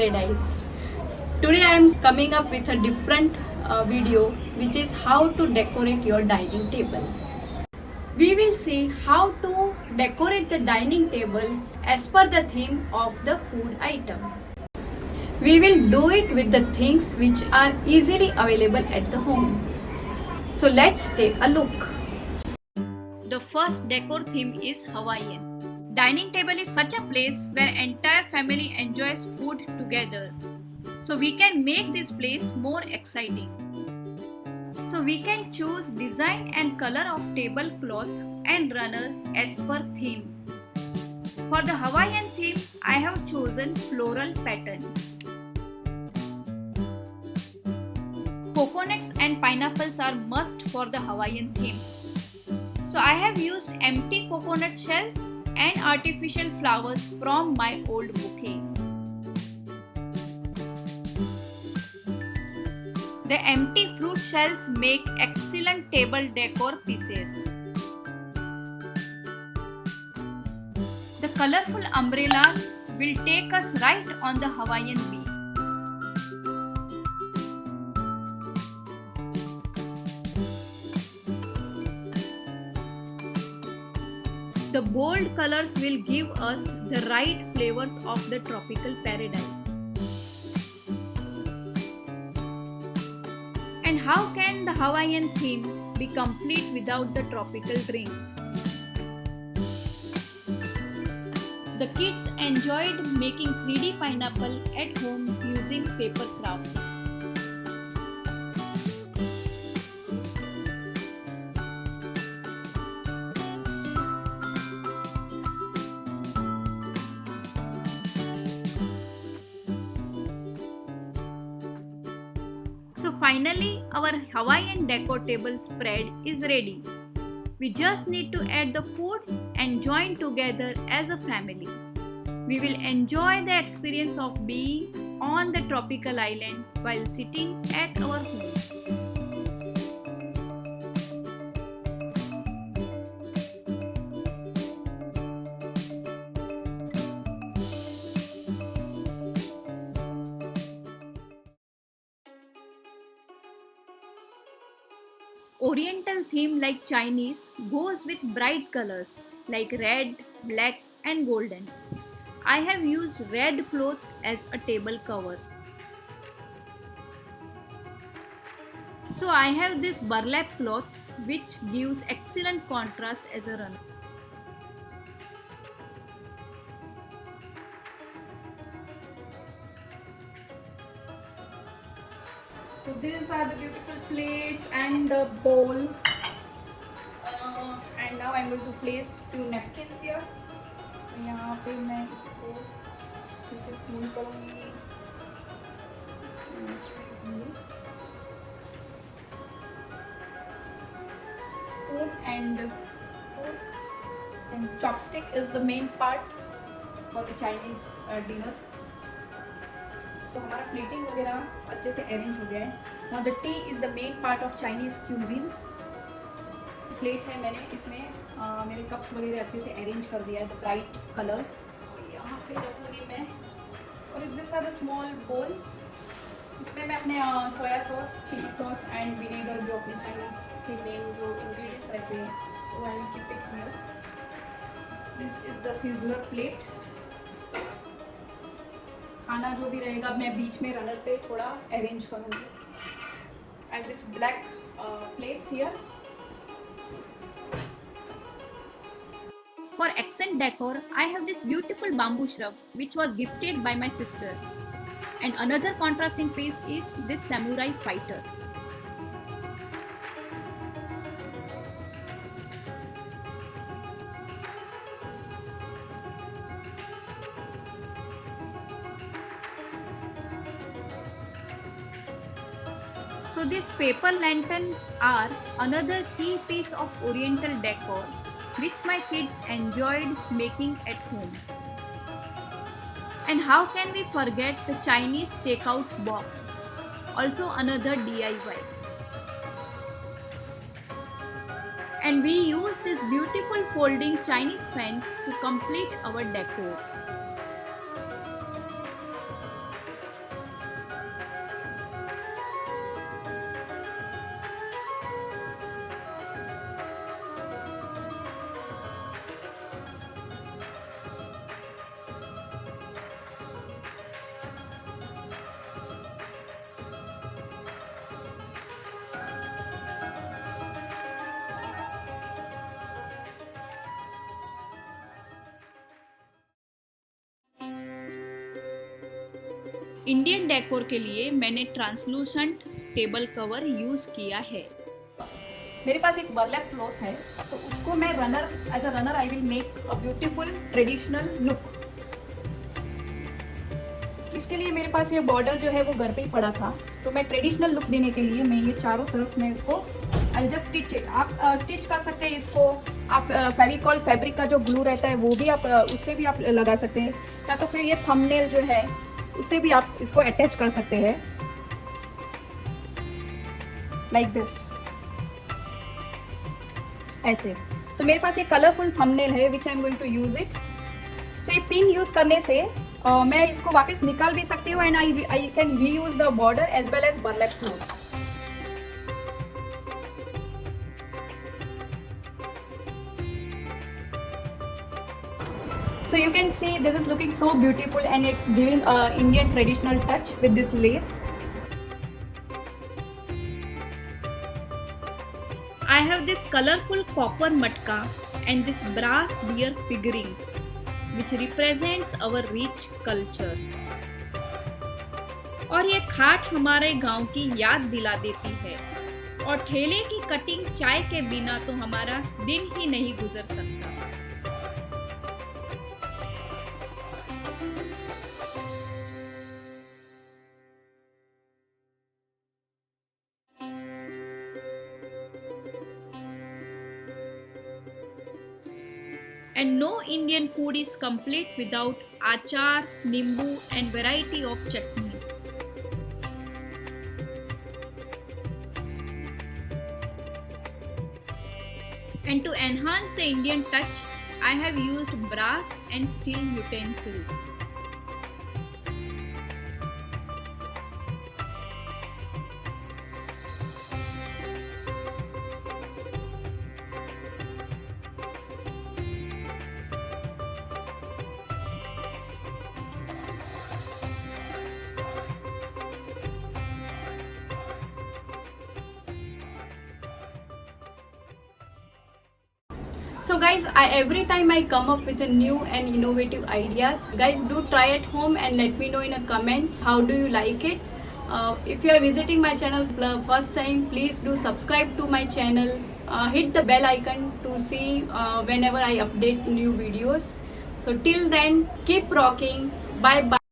paradise. Today I am coming up with a different video which is how to decorate your dining table. We will see how to decorate the dining table as per the theme of the food item. We will do it with the things which are easily available at the home. So let's take a look. The first decor theme is Hawaiian. Dining table is such a place where entire family enjoys food together. So we can make this place more exciting. So we can choose design and color of tablecloth and runner as per theme. For the Hawaiian theme, I have chosen floral pattern. Coconuts and pineapples are must for the Hawaiian theme. So I have used empty coconut shells and artificial flowers from my old bouquet. The empty fruit shells make excellent table decor pieces. The colorful umbrellas will take us right on the Hawaiian beach. The bold colors will give us the right flavors of the tropical paradise. And how can the Hawaiian theme be complete without the tropical drink? The kids enjoyed making 3D pineapple at home using paper craft. So finally, our Hawaiian decor table spread is ready. We just need to add the food and join together as a family. We will enjoy the experience of being on the tropical island while sitting at our home. Oriental theme like Chinese goes with bright colors like red, black and golden. I have used red cloth as a table cover. So I have this burlap cloth which gives excellent contrast as a runner. So these are the beautiful plates and the bowl. And now I'm going to place few napkins here. So यहाँ पे मैं इसको इसे फूल करूँगी. Spoon and chopstick is the main part for the Chinese dinner. तो हमारा plating वगैरह अच्छे से अरेंज हो गया है. Now the tea is the main part of Chinese cuisine. Plate है, मैंने इसमें मेरे कप्स वगैरह अच्छे से अरेंज कर दिया है, द ब्राइट कलर्स. यहाँ पे रखूँगी मैं. और this are the small bowls. इसमें मैं अपने soya sauce, chilli sauce and vinegar जो अपने चाइनीज़ के मेन जो इंग्रेडिएंट्स रहते हैं, so I will keep it here. This is the sizzler plate. खाना जो भी रहेगा मैं बीच में रनर पे थोड़ा अरेंज करूँगी. And this black plates here. For accent decor, I have this beautiful bamboo shrub which was gifted by my sister. And another contrasting piece is this samurai fighter. So these paper lanterns are another key piece of Oriental decor which my kids enjoyed making at home. And how can we forget the Chinese takeout box? Also another DIY. And we use this beautiful folding Chinese fence to complete our decor. Indian decor के लिए मैंने translucent table cover use किया है। मेरे पास एक burlap cloth है, तो उसको मैं as a runner I will make a beautiful traditional look. इसके लिए मेरे पास ये बॉर्डर जो है वो घर पे ही पड़ा था, तो मैं ट्रेडिशनल लुक देने के लिए मैं ये चारों तरफ मैं इसको आई जस्ट स्टिच इट। आप स्टिच कर सकते हैं इसको, आप फेविकॉल फैब्रिक का जो ग्लू रहता है वो भी आप उससे भी आप लगा सकते हैं, या तो फिर ये थंबनेल जो है उससे भी आप इसको अटैच कर सकते हैं लाइक दिस, ऐसे। सो मेरे पास ये कलरफुल थंबनेल है which I am going to use it. So ये पिन यूज करने से मैं इसको वापस निकाल भी सकती हूँ, and I can reuse the border as well as burlap cloth. So you can see this is looking so beautiful and it's giving a Indian traditional touch with this lace. I have this colorful copper matka and this brass deer figurines which represents our rich culture. और ये खाट हमारे गांव की याद दिला देती है, और ठेले की कटिंग चाय के बिना तो हमारा दिन ही नहीं गुजर सकता। And no Indian food is complete without achar, nimbu and variety of chutneys. And to enhance the Indian touch, I have used brass and steel utensils. So guys, every time I come up with a new and innovative ideas, guys do try at home and let me know in the comments how do you like it. If you are visiting my channel for the first time, please do subscribe to my channel. Hit the bell icon to see whenever I update new videos. So till then, keep rocking. Bye bye.